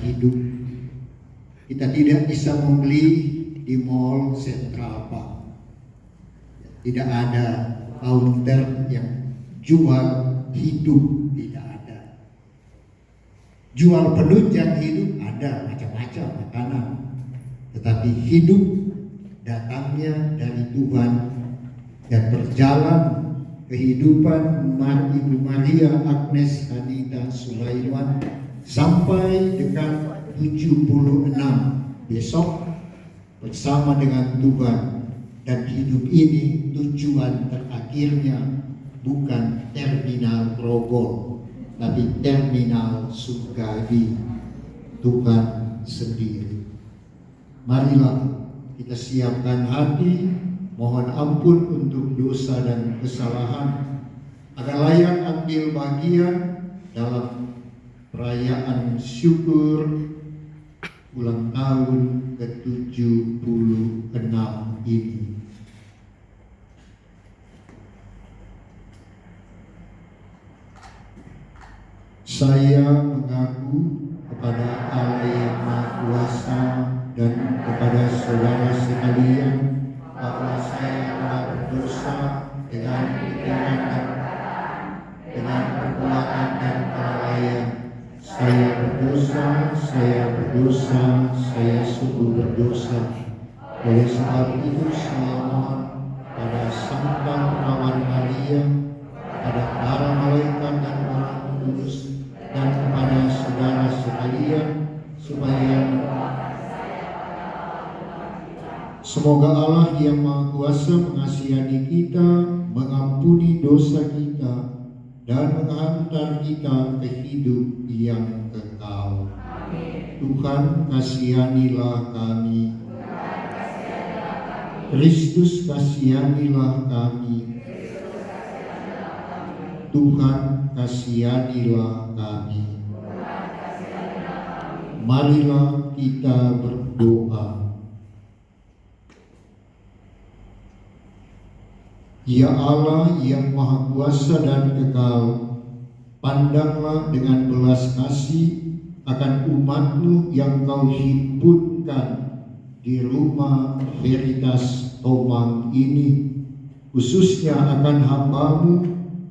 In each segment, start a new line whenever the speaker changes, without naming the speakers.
hidup. Kita tidak bisa membeli di mall Central Park. Tidak ada counter yang jual hidup, tidak ada. Jual penunjang hidup ada, macam-macam makanan. Tetapi hidup datangnya dari Tuhan, dan berjalan kehidupan Ibu Maria Agnes Hanita Sulaiman sampai dengan 76 besok bersama dengan Tuhan. Dan hidup ini tujuan terakhirnya bukan terminal Grogol, tapi terminal surgawi Tuhan sendiri. Marilah kita siapkan hati, mohon ampun untuk dosa dan kesalahan, agar layak ambil bagian dalam perayaan syukur ulang tahun ke-76 ini. Saya mengaku kepada Allah yang Maha Kuasa dan kepada saudara sekalian bahwa saya telah berdosa dengan pikiran dan dengan perbuatan dan kelalaian. Saya berdosa, saya sungguh berdosa. Oleh sebab itu saya mohon pada Santa Perawan Maria, pada para malaikat dan orang kudus, dan kepada saudara sekalian, supaya semoga Allah yang Maha Kuasa mengasihani kita, mengampuni dosa kita, dan menghantar kita ke hidup yang kekal. Amin. Tuhan kasihanilah kami. Kristus kasihanilah kami. Tuhan kasihanilah kami. Marilah kita berdoa. Ya Allah yang Maha Kuasa dan kekal, pandanglah dengan belas kasih akan umat-Mu yang Kau himpunkan di rumah Veritas Tomang ini, khususnya akan hamba-Mu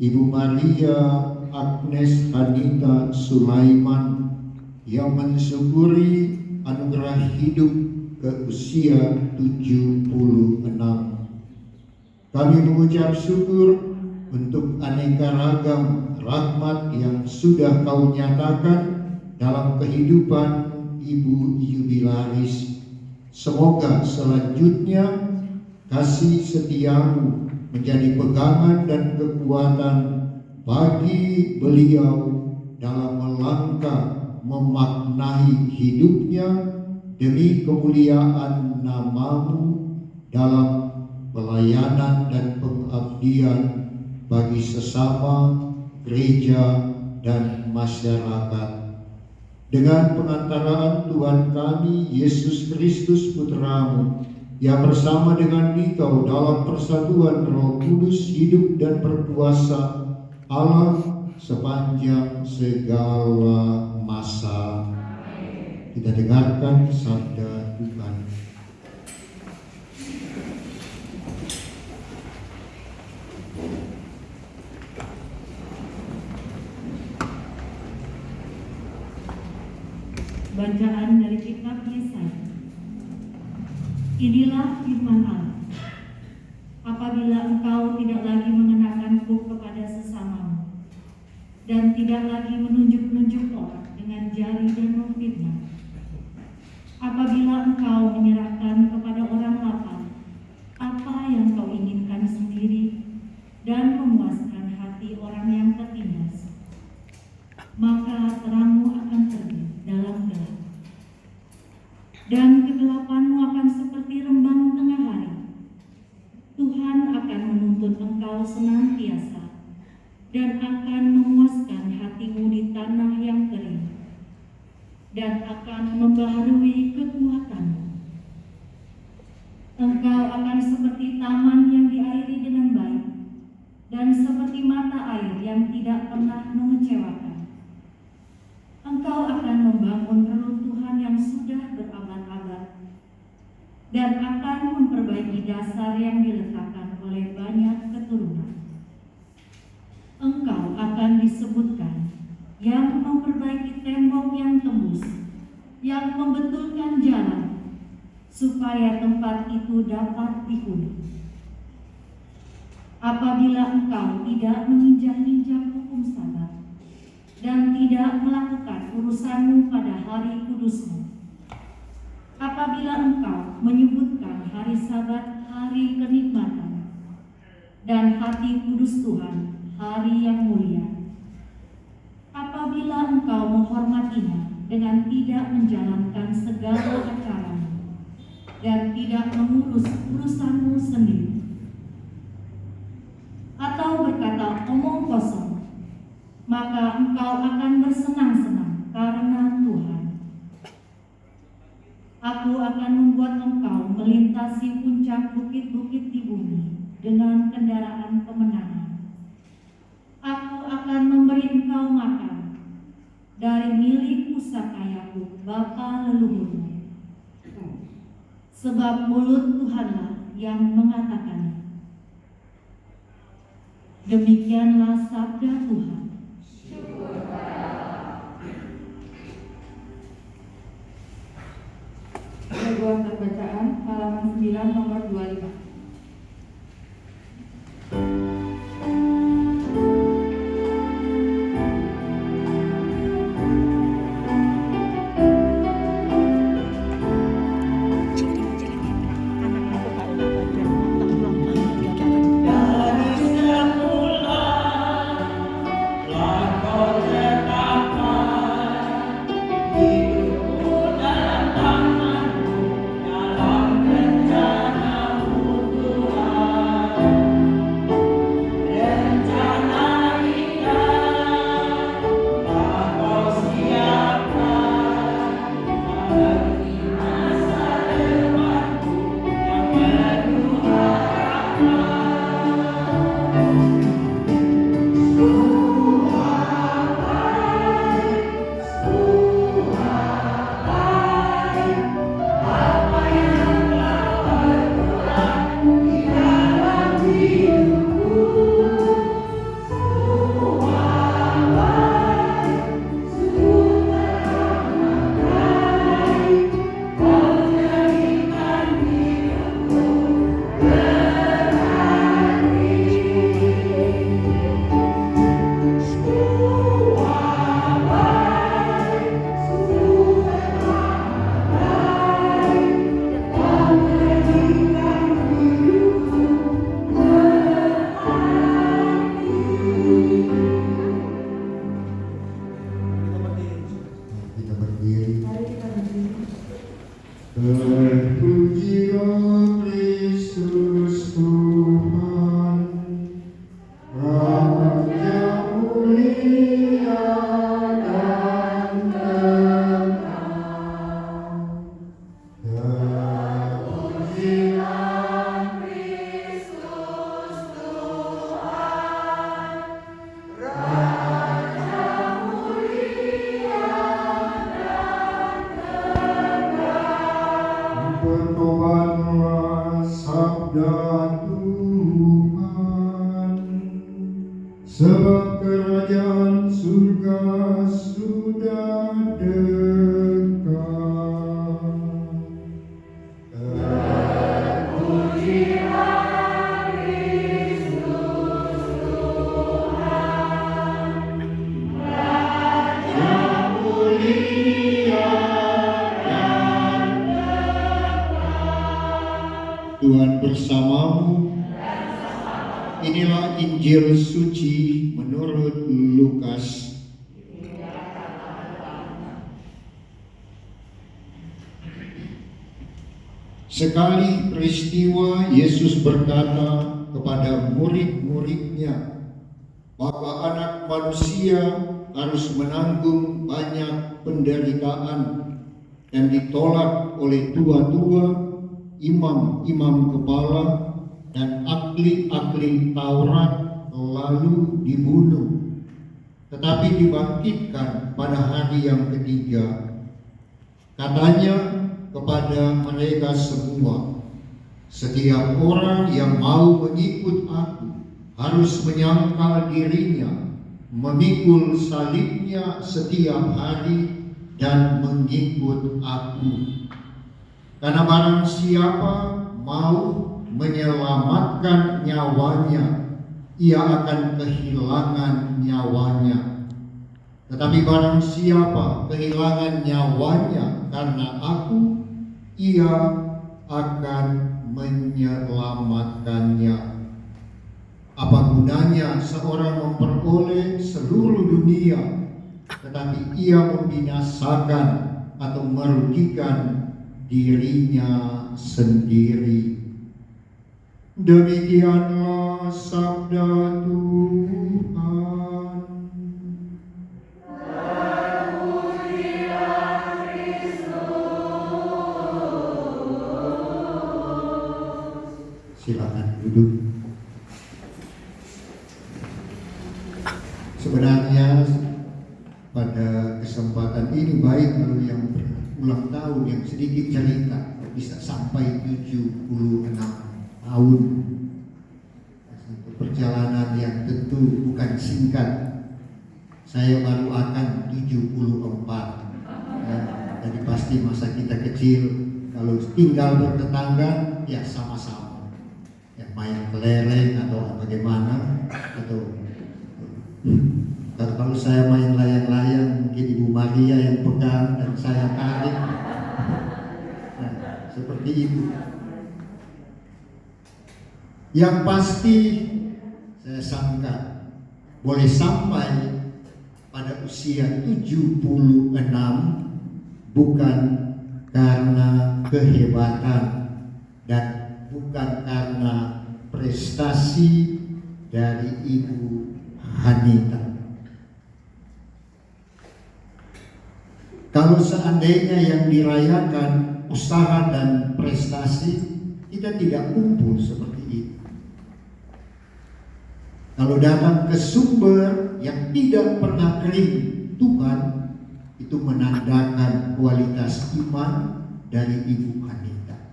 Ibu Maria Agnes Hanita Sulaiman yang mensyukuri anugerah hidup ke usia 76. Kami mengucap syukur untuk aneka ragam rahmat yang sudah Kau nyatakan dalam kehidupan Ibu Jubilaris. Semoga selanjutnya kasih setia-Mu menjadi pegangan dan kekuatan bagi beliau dalam melangkah memaknai hidupnya demi kemuliaan nama-Mu dalam pelayanan dan pengabdian bagi sesama, gereja, dan masyarakat. Dengan pengantaraan Tuhan kami Yesus Kristus Putra-Mu, yang bersama dengan Dikau dalam persatuan Roh Kudus hidup dan berkuasa Allah sepanjang segala masa. Kita dengarkan sabda Tuhan.
Bacaan dari kitab Yesaya. Inilah firman Allah. Apabila engkau tidak lagi mengenakanku kepada sesamamu, dan tidak lagi menunjuk-nunjuk orang dengan jari dan memfitnah, apabila engkau menyerahkan kepada orang lapar apa yang kau inginkan sendiri, dan memuaskan hati orang yang tertindas, maka terangmu akan terbit dalam gelap, dan kegelapanmu akan seperti rembang tengah hari. Tuhan akan menuntun engkau senantiasa, dan akan memuaskan hatimu di tanah yang kering, dan akan membaharui kekuatanmu. Engkau akan seperti taman yang diairi dengan baik, dan seperti mata air yang tidak pernah mengecewakan. Engkau akan membangun reruntuhan memperbaiki dasar yang diletakkan oleh banyak keturunan. Engkau akan disebutkan yang memperbaiki tembok yang tembus, yang membetulkan jalan, supaya tempat itu dapat dihuni. Apabila engkau tidak menginjak-injak hukum Sabat dan tidak melakukan urusanmu pada hari kudusmu, apabila engkau menyebutkan hari Sabat hari kenikmatan dan hati kudus Tuhan hari yang mulia, apabila engkau menghormatinya dengan tidak menjalankan segala acaramu dan tidak mengurus urusanmu sendiri, atau berkata omong kosong, maka engkau akan bersenang-senang karena Tuhan. Aku akan membuat engkau melintasi puncak bukit-bukit di bumi dengan kendaraan kemenangan. Aku akan memberi engkau makan dari milik pusakayaku bapa leluhurmu, sebab mulut Tuhanlah yang mengatakannya. Demikianlah sabda Tuhan.
Sebuah bacaan halaman 9 nomor 25.
Terpujilah Kristus Tuhan, Raja mulia dan tenang. Terpujilah Kristus Tuhan, Raja mulia dan tenang. Bertobatlah sabda Tuhan, sebab kerajaan surga sudah dekat. Terpujilah Kristus Tuhan, Raja mulia dan Tuhan bersamamu. Inilah Injil suci menurut Lukas. Sekali peristiwa Yesus berkata kepada murid-muridnya bahwa Anak Manusia harus menanggung banyak penderitaan dan ditolak oleh tua-tua, imam-imam kepala, dan ahli-ahli Taurat, lalu dibunuh, tetapi dibangkitkan pada hari yang ketiga. Katanya kepada mereka semua, Setiap orang yang mau mengikut aku harus menyangkal dirinya, memikul salibnya setiap hari dan mengikut aku. Karena barang siapa mau menyelamatkan nyawanya, ia akan kehilangan nyawanya. Tetapi barang siapa kehilangan nyawanya karena aku, ia akan menyelamatkannya. Apa gunanya seorang memperoleh seluruh dunia, tetapi ia membinasakan atau merugikan dirinya sendiri. Demikianlah sabda Tuhan. Silakan duduk. Sebenarnya pada kesempatan ini baik kalau yang ulang tahun yang sedikit cerita bisa sampai 76 tahun. Satu perjalanan yang tentu bukan singkat. Saya baru akan 74. Jadi pasti masa kita kecil kalau tinggal bertetangga ya sama-sama. Ya main kelereng atau bagaimana atau kalau saya main layang-layang mungkin Ibu Maria yang pegang dan saya tarik. Nah, seperti itu. Yang pasti saya sangka boleh sampai pada usia 76 bukan karena kehebatan dan bukan karena prestasi dari Ibu Hanita. Kalau seandainya yang dirayakan usaha dan prestasi, kita tidak kumpul seperti itu. Kalau datang ke sumber yang tidak pernah kering, Tuhan, itu menandakan kualitas iman dari Ibu Hanita.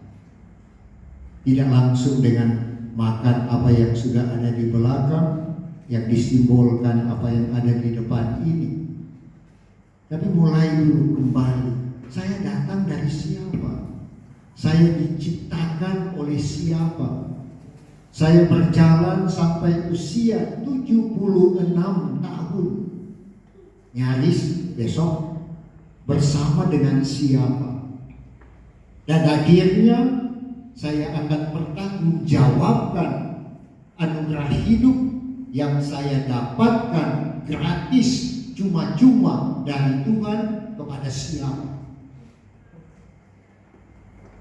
Tidak langsung dengan makan apa yang sudah ada di belakang, yang disimbolkan apa yang ada di depan ini. Tapi mulai dulu kembali, saya datang dari siapa? Saya diciptakan oleh siapa? Saya berjalan sampai usia 76 tahun. Nyaris besok bersama dengan siapa? Dan akhirnya saya akan bertanggungjawabkan anugerah hidup yang saya dapatkan gratis, cuma-cuma dari Tuhan kepada siapa?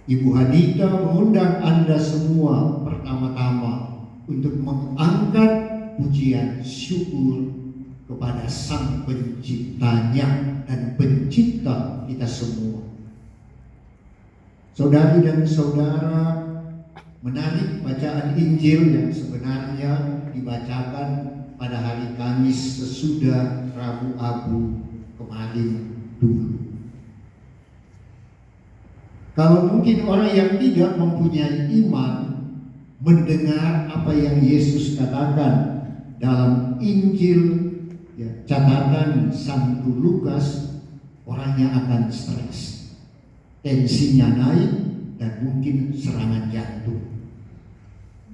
Ibu Hanita mengundang Anda semua pertama-tama untuk mengangkat pujian syukur kepada Sang Penciptanya dan Pencipta kita semua. Saudari dan saudara, menarik bacaan Injil yang sebenarnya dibacakan pada hari Kamis sesudah Rabu Abu kemarin dulu. Kalau mungkin orang yang tidak mempunyai iman mendengar apa yang Yesus katakan dalam Injil catatan Santo Lukas, orangnya akan stres, tensinya naik dan mungkin serangan jantung.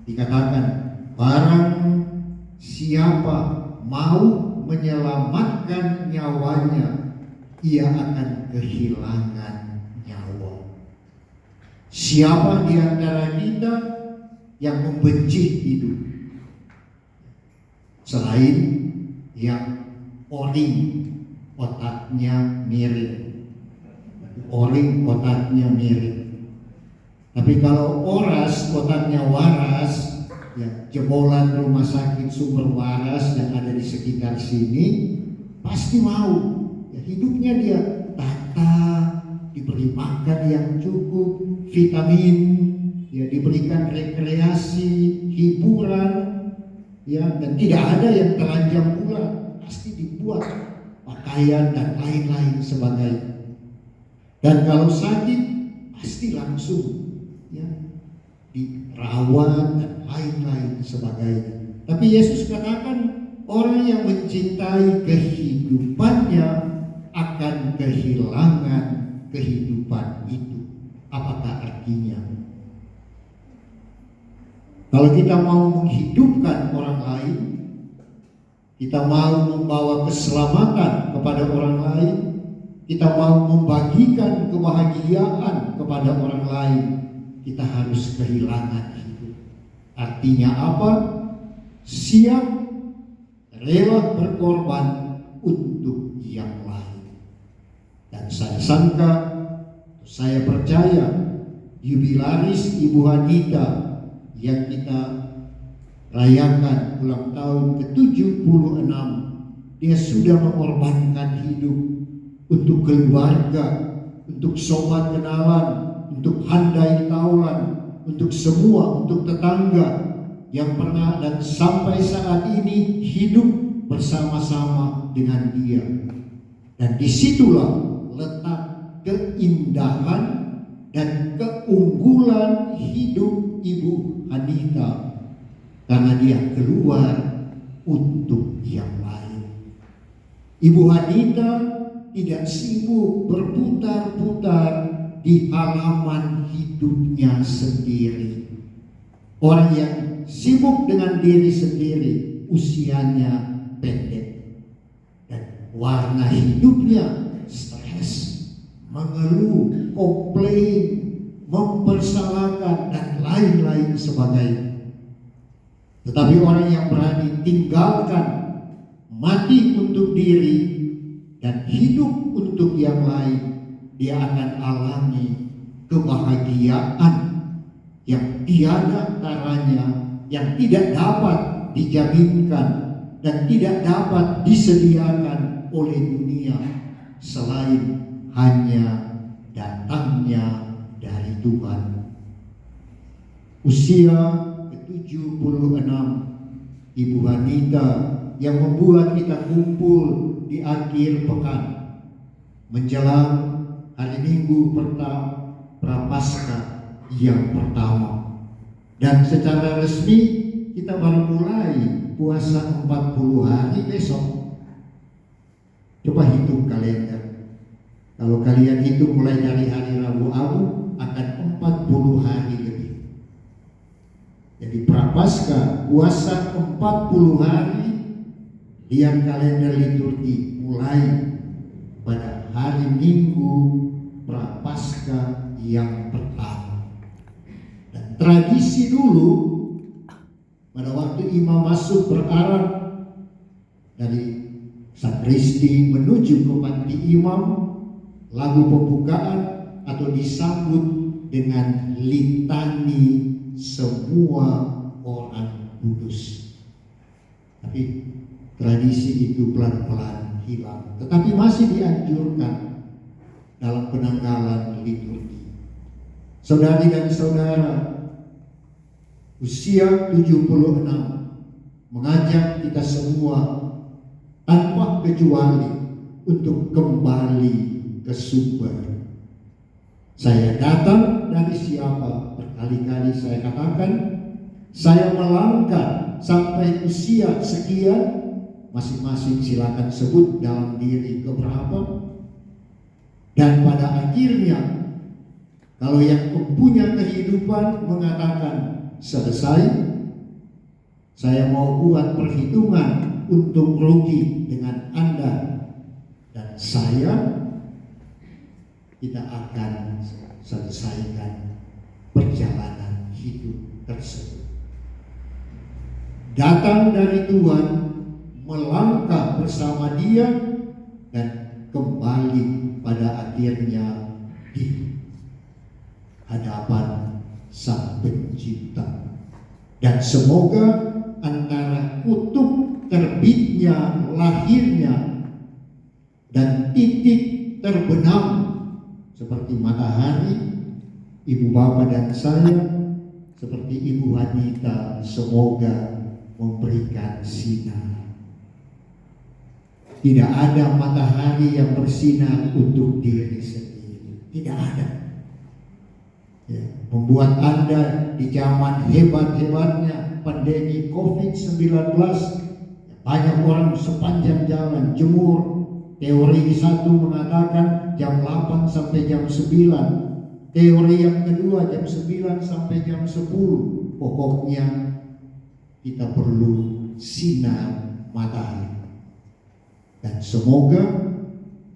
Dikatakan barang siapa mau menyelamatkan nyawanya, ia akan kehilangan nyawa. Siapa di antara kita yang membenci hidup selain yang oring otaknya miring? Oring otaknya miring. Tapi kalau oras otaknya waras, ya jebolan rumah sakit sumber waras yang ada di sekitar sini pasti mau. Ya, hidupnya dia tata, diberi makan yang cukup, vitamin, ya diberikan rekreasi, hiburan, ya dan tidak ada yang telanjang pula, pasti dibuat pakaian dan lain-lain sebagainya. Dan kalau sakit pasti langsung ya dirawat dan lain-lain sebagainya. Tapi Yesus katakan orang yang mencintai kehidupannya akan kehilangan kehidupan itu. Apakah artinya? Kalau kita mau menghidupkan orang lain, kita mau membawa keselamatan kepada orang lain, kita mau membagikan kebahagiaan kepada orang lain, kita harus kehilangan hidup. Artinya apa? Siap, rela berkorban untuk yang lain. Dan saya sangka, saya percaya jubilaris Ibu Hanita yang kita rayakan ulang tahun ke-76, dia sudah mengorbankan hidup untuk keluarga, untuk sobat kenalan, untuk handai taulan, untuk semua, untuk tetangga yang pernah dan sampai saat ini hidup bersama-sama dengan dia. Dan disitulah letak keindahan dan keunggulan hidup Ibu Hanita, karena dia keluar untuk yang lain. Ibu Hanita tidak sibuk berputar-putar di halaman hidupnya sendiri. Orang yang sibuk dengan diri sendiri usianya pendek dan warna hidupnya stres, mengeluh, komplain, mempersalahkan dan lain-lain sebagainya. Tetapi orang yang berani tinggalkan, mati untuk diri dan hidup untuk yang lain, dia akan alami kebahagiaan yang tiada taranya, yang tidak dapat dijaminkan dan tidak dapat disediakan oleh dunia selain hanya datangnya dari Tuhan. Usia ke-76 Ibu Hanita yang membuat kita kumpul di akhir pekan menjelang hari Minggu Prapaskah yang pertama. Dan secara resmi kita baru mulai puasa 40 hari besok. Coba hitung kalender. Kalau kalian hitung mulai dari hari Rabu Abu akan 40 hari lebih. Jadi Prapaskah puasa 40 hari, lihat kalender liturgi mulai pada hari Minggu Prapaskah yang pertama. Dan tradisi dulu pada waktu imam masuk berarah dari sakristi menuju ke panti imam, lagu pembukaan atau disambut dengan litani semua orang kudus. Tapi tradisi itu pelan-pelan hilang, tetapi masih dianjurkan dalam penanggalan liturgi. Saudari dan saudara, usia 76 mengajak kita semua tanpa kecuali untuk kembali ke sumber. Saya datang dari siapa? Berkali-kali saya katakan, saya melangkah sampai usia sekian. Masing-masing silakan sebut dalam diri keberapa. Dan pada akhirnya, kalau yang mempunyai kehidupan mengatakan selesai, saya mau buat perhitungan untuk rugi dengan Anda dan saya, kita akan selesaikan perjalanan hidup tersebut. Datang dari Tuhan, melangkah bersama Dia, dan kembali pada akhirnya di hadapan Sang Pencipta. Dan semoga antara kutub terbitnya, lahirnya, dan titik terbenam seperti matahari, Ibu Bapa dan saya, seperti Ibu Hanita, semoga memberikan sinar. Tidak ada matahari yang bersinar untuk diri sendiri, tidak ada. Ya. membuat Anda di zaman hebat-hebatnya pandemi COVID-19, banyak orang sepanjang jalan jemur. Teori satu mengatakan jam 8 sampai jam 9. Teori yang kedua jam 9 sampai jam 10. Pokoknya kita perlu sinar matahari. Dan semoga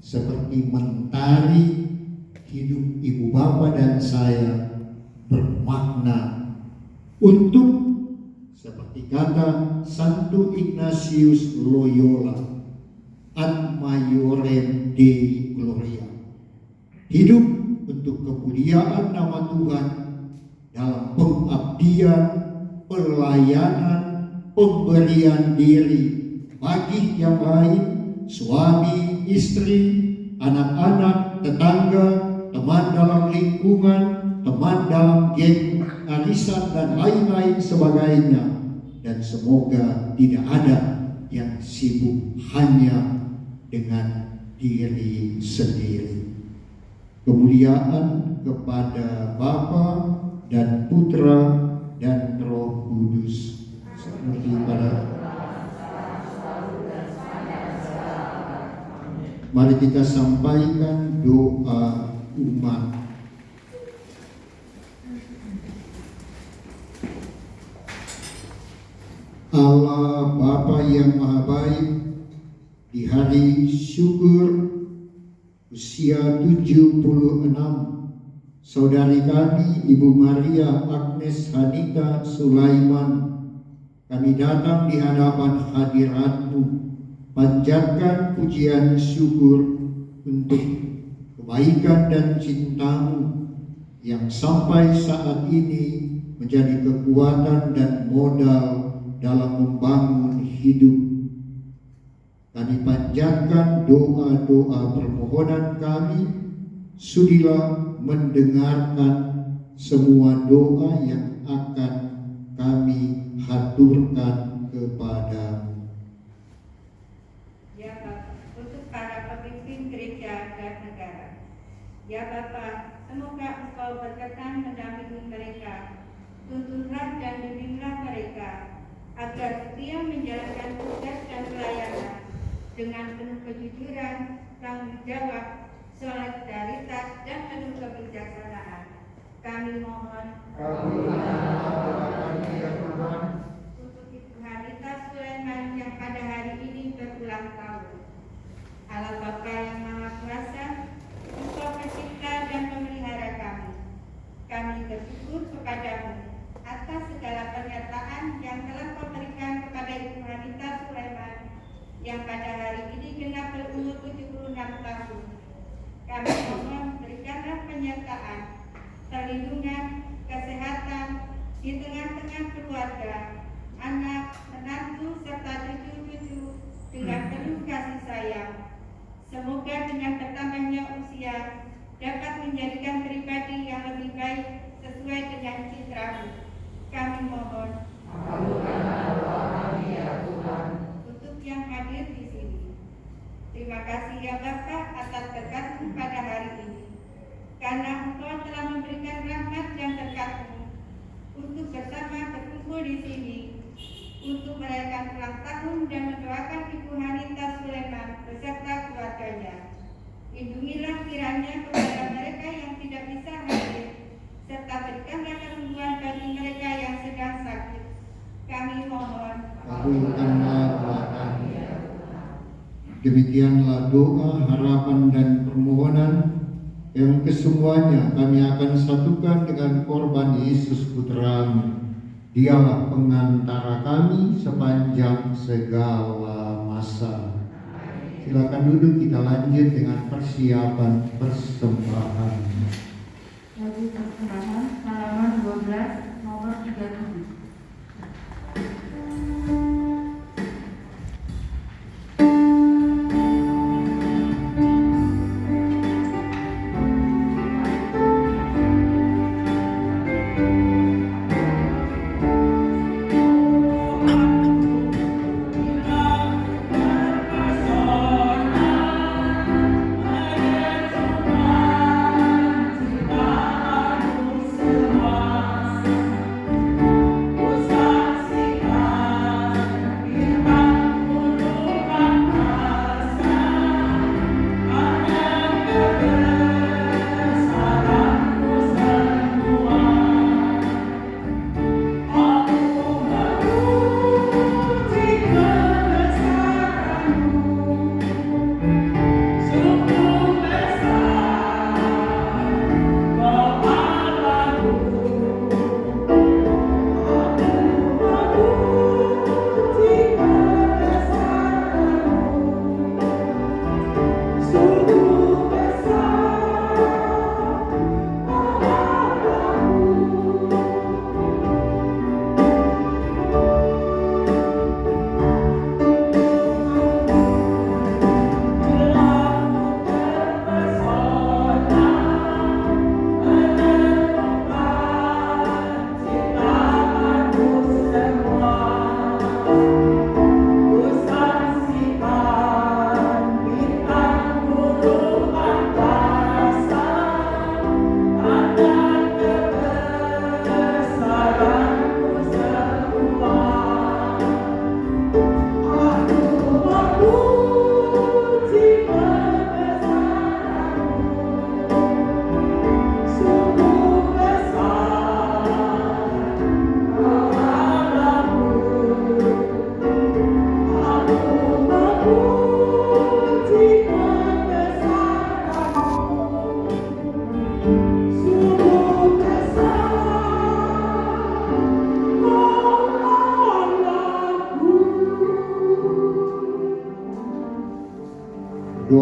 seperti mentari hidup Ibu Bapa dan saya bermakna untuk, seperti kata Santo Ignatius Loyola, ad maiorem Dei gloria, hidup untuk kemuliaan nama Tuhan dalam pengabdian, pelayanan, pemberian diri bagi yang lain, suami, istri, anak-anak, tetangga, teman dalam lingkungan, teman dalam geng, arisan, dan lain-lain sebagainya. Dan semoga tidak ada yang sibuk hanya dengan diri sendiri. Kemuliaan kepada Bapa dan Putra dan Roh Kudus, seperti pada. Mari kita sampaikan doa umat. Allah Bapa yang Maha Baik, di hari syukur usia 76 saudari kami Ibu Maria Agnes Hanita Sulaiman, kami datang di hadapan hadirat-Mu, panjatkan pujian syukur untuk kebaikan dan cinta-Mu yang sampai saat ini menjadi kekuatan dan modal dalam membangun hidup. Kami panjatkan doa-doa permohonan kami, sudilah mendengarkan semua doa yang akan kami haturkan kepadamu.
Ya Bapa, untuk para pemimpin gereja dan negara. Ya Bapa, semoga Engkau berkenan mendampingi mereka, tuntunlah dan bimbinglah mereka, agar setia menjalankan tugas dan pelayanan dengan penuh kejujuran, tanggung jawab, solidaritas, dan penuh kebijaksanaan. Kami mohon untuk Ibu Hanita Sulaiman yang pada hari ini berulang tahun. Allah Bapa yang Maha Kuasa, Engkau pencipta dan memelihara kami. Kami bersyukur kepadamu atas segala pernyataan yang telah Kau berikan kepada Ibu Hanita Sulaiman yang pada hari ini genap berumur 76 tahun. Kami mohon berikanlah penyertaan, perlindungan, kesehatan di tengah-tengah keluarga, anak, menantu, serta cucu-cucu dengan penuh kasih sayang. Semoga dengan bertambahnya usia dapat menjadikan pribadi yang lebih baik sesuai dengan citra-Mu. Kami mohon untuk yang hadir di sini. Terima kasih ya Bapa atas berkat-Mu pada hari ini, karena Engkau telah memberikan rahmat dan berkat-Mu untuk bersama berkumpul di sini untuk merayakan ulang tahun dan mendoakan Ibu Hanita Sulaiman beserta keluarganya. Lindungilah kiranya kepada mereka yang tidak bisa hadir, serta berikanlah kesembuhan bagi mereka yang sedang sakit. Kami mohon.
Kabulkanlah doa kami. Demikianlah doa, harapan, dan permohonan yang kesemuanya kami akan satukan dengan korban Yesus Putra-Mu. Dialah pengantara kami sepanjang segala masa. Silakan duduk, kita lanjut dengan persiapan persembahan.
Lagu persembahan halaman 12 nomor 37.
Terima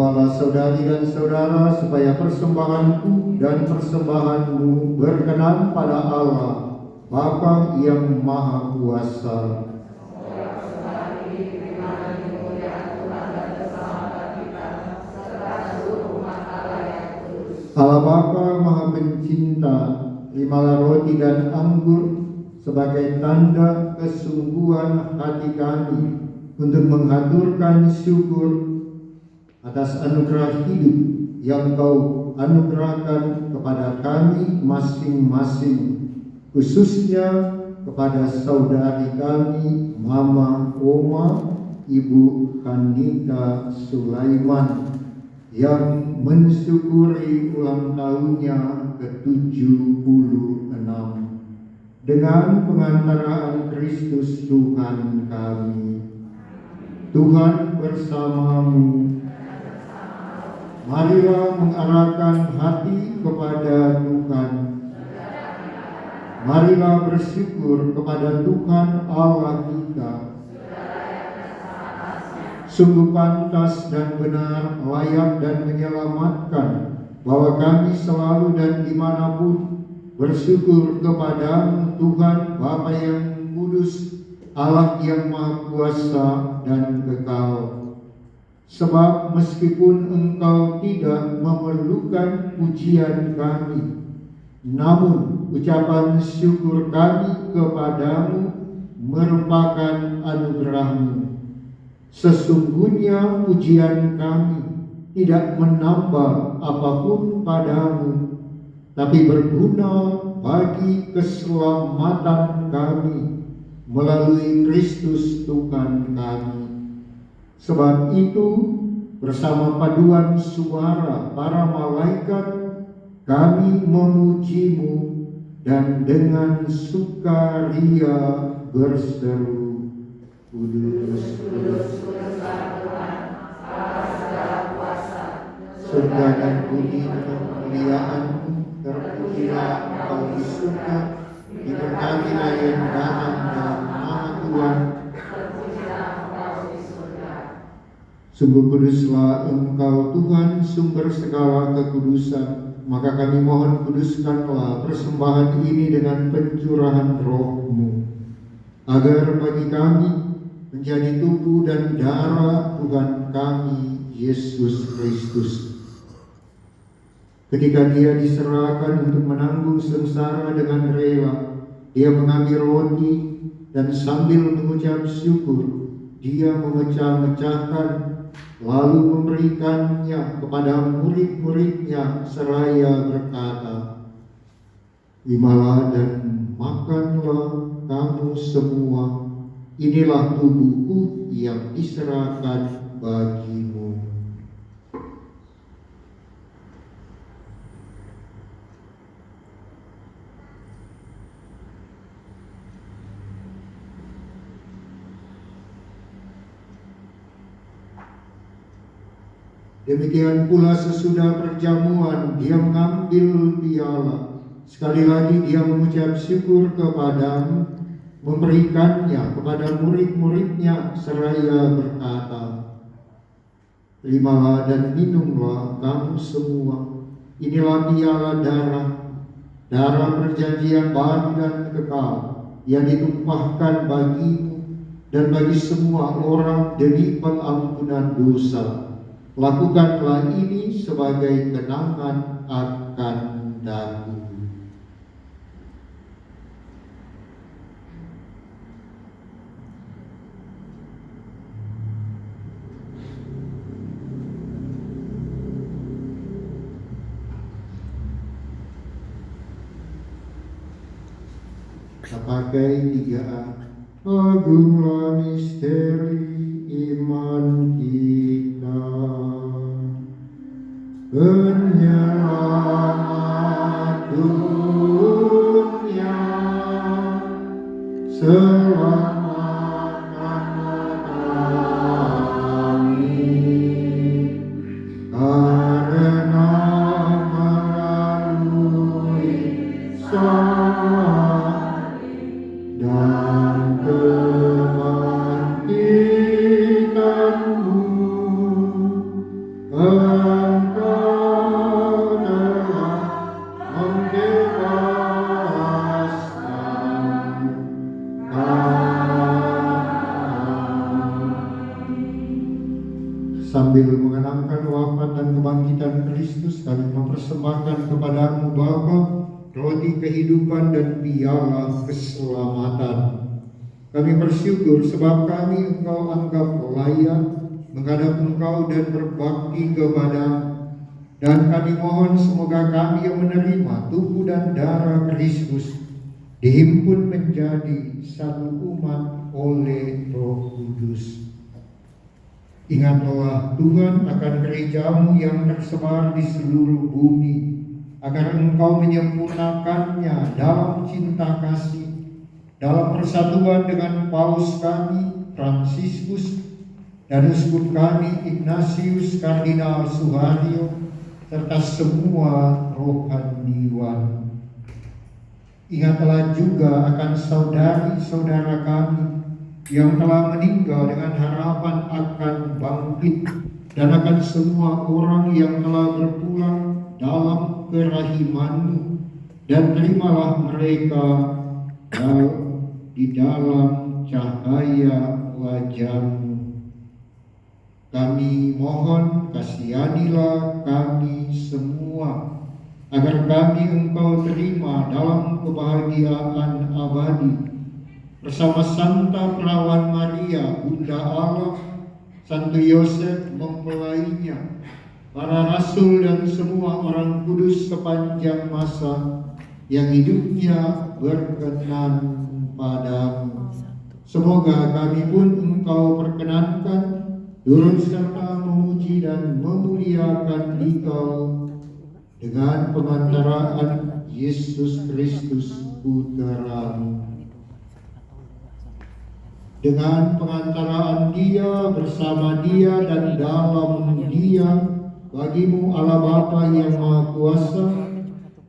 Berdoalah saudari dan saudara supaya persembahanku dan persembahanmu berkenan pada Allah, Bapa yang Maha Kuasa. Allah Bapa Maha Pencinta, terimalah roti dan anggur sebagai tanda kesungguhan hati kami untuk menghaturkan syukur atas anugerah hidup yang Kau anugerahkan kepada kami masing-masing, khususnya kepada saudari kami Mama Oma Ibu Kanita Sulaiman yang mensyukuri ulang tahunnya ke-76 dengan pengantaraan Kristus Tuhan kami. Tuhan bersamamu. Marilah mengarahkan hati kepada Tuhan. Marilah bersyukur kepada Tuhan Allah kita. Sungguh pantas dan benar, layak dan menyelamatkan bahwa kami selalu dan dimanapun bersyukur kepada Tuhan Bapa yang kudus, Allah yang Maha Kuasa dan kekal. Sebab meskipun Engkau tidak memerlukan pujian kami, namun ucapan syukur kami kepadamu merupakan anugerah-Mu. Sesungguhnya pujian kami tidak menambah apapun padamu, tapi berguna bagi keselamatan kami melalui Kristus Tuhan kami. Sebab itu, bersama paduan suara para malaikat, kami memuji-Mu dan dengan sukaria berseru, Kudus, Kudus, surga dan bumi penuh kemuliaan-Mu, terpujilah Engkau di surga, diberkatilah yang datang dalam nama Tuhan. Sungguh kuduslah Engkau Tuhan, sumber segala kekudusan. Maka kami mohon kuduskanlah persembahan ini dengan pencurahan Roh-Mu, agar bagi kami menjadi tubuh dan darah Tuhan kami Yesus Kristus. Ketika Dia diserahkan untuk menanggung sengsara dengan rela, Dia mengambil roti dan sambil mengucap syukur, Dia memecah-mecahkan lalu memberikannya kepada murid-muridnya seraya berkata, "Terimalah dan makanlah kamu semua, inilah tubuhku yang diserahkan bagimu." Demikian pula sesudah perjamuan Dia mengambil piala. Sekali lagi Dia mengucap syukur kepadamu, memberikannya kepada murid-muridnya seraya berkata, "Terimalah dan minumlah kamu semua, inilah piala darah perjanjian baru dan kekal yang ditumpahkan bagimu dan bagi semua orang demi pengampunan dosa. Lakukanlah ini sebagai kenangan akan daku." Kita pakai 3A. Agunglah misteri iman kita, penyelamat dunia, selamatkan kami, karena melalui salib dan kebangkitan-Mu, kebangkitan Kristus, kami mempersembahkan kepadamu Bapa roti kehidupan dan piala keselamatan. Kami bersyukur sebab kami Engkau anggap layak menghadap Engkau dan berbakti kepadamu. Dan kami mohon semoga kami yang menerima tubuh dan darah Kristus dihimpun menjadi satu umat oleh Roh Kudus. Ingatlah Tuhan akan gerejamu yang tersebar di seluruh bumi, agar Engkau menyempurnakannya dalam cinta kasih, dalam persatuan dengan Paus kami, Fransiskus, dan Uskup kami, Ignatius Kardinal Suharyo, serta semua rohaniwan. Ingatlah juga akan saudari-saudara kami yang telah meninggal dengan harapan akan bangkit, dan akan semua orang yang telah berpulang dalam kerahiman-Mu, dan terimalah mereka di dalam cahaya wajah-Mu. Kami mohon kasihanilah kami semua, agar kami Engkau terima dalam kebahagiaan abadi bersama Santa Perawan Maria, Bunda Allah, Santo Yosef mempelainya, para rasul dan semua orang kudus sepanjang masa yang hidupnya berkenan padamu. Semoga kami pun Engkau perkenankan turut serta memuji dan memuliakan Dikau dengan pengantaraan Yesus Kristus Putra-Mu. Dengan pengantaraan Dia, bersama Dia, dan dalam Dia, bagimu Allah Bapa yang Maha Kuasa,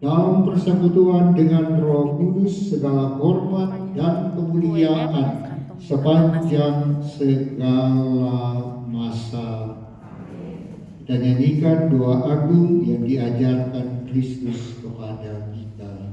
dalam persekutuan dengan Roh Kudus, segala hormat dan kemuliaan sepanjang segala masa. Kita nyanyikan doa agung yang diajarkan Kristus kepada kita.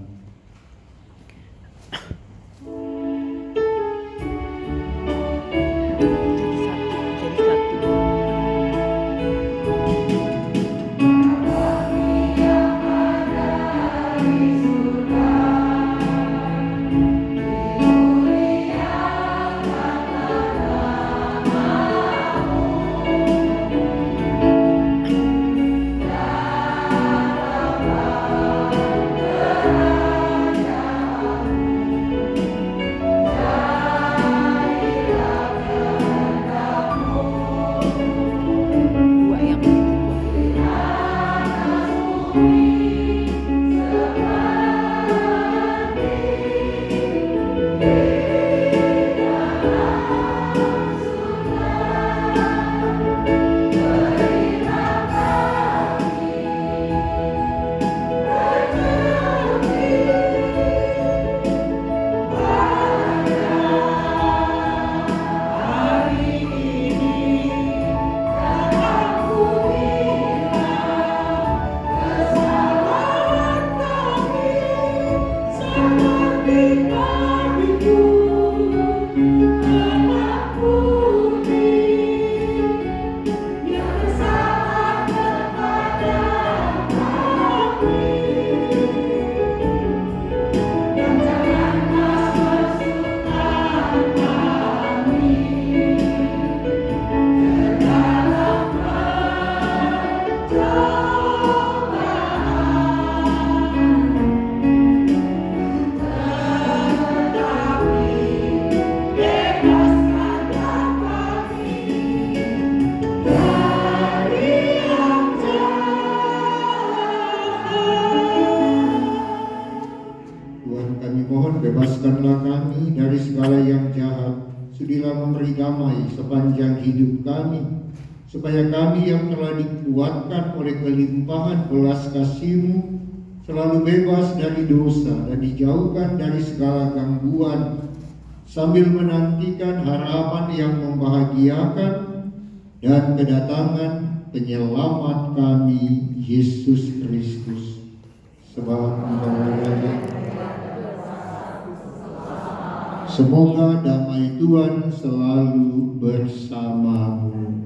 Bebaskanlah kami dari segala yang jahat, sudilah memberi damai sepanjang hidup kami, supaya kami yang telah dikuatkan oleh kelimpahan belas kasih-Mu selalu bebas dari dosa dan dijauhkan dari segala gangguan, sambil menantikan harapan yang membahagiakan dan kedatangan penyelamat kami, Yesus Kristus. Sebab semoga damai Tuhan selalu bersamamu.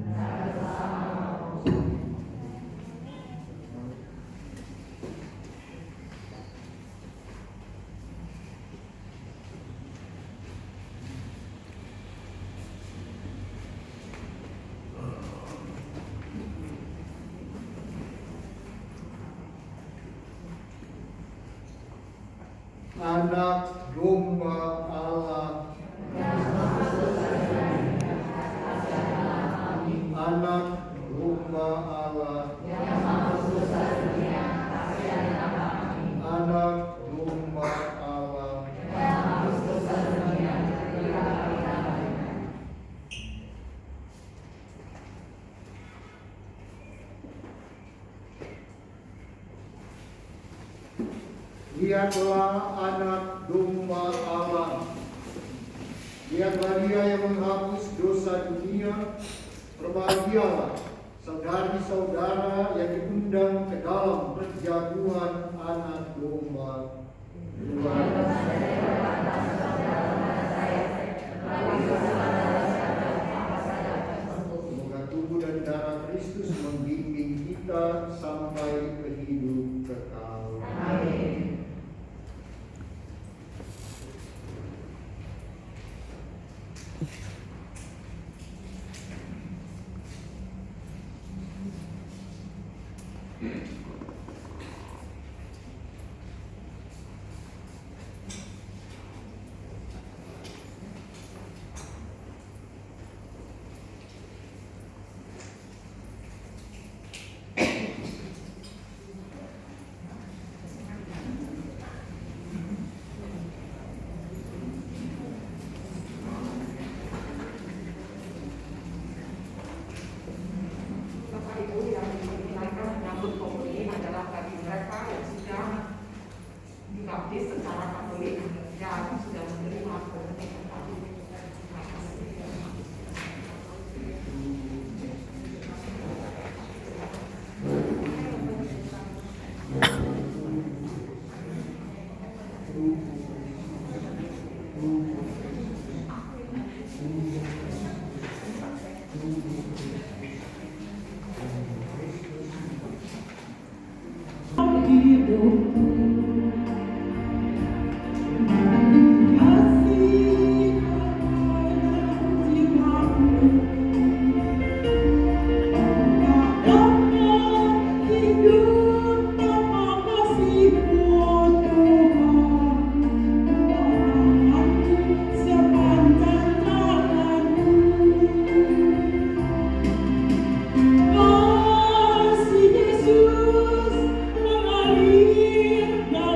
Anak domba Allah, anak domba Allah, anak domba Allah. Lihatlah anak domba Allah. Lihatlah dia yang menghapus dosa dunia. Berbahagialah saudari-saudara yang diundang ke dalam perjamuan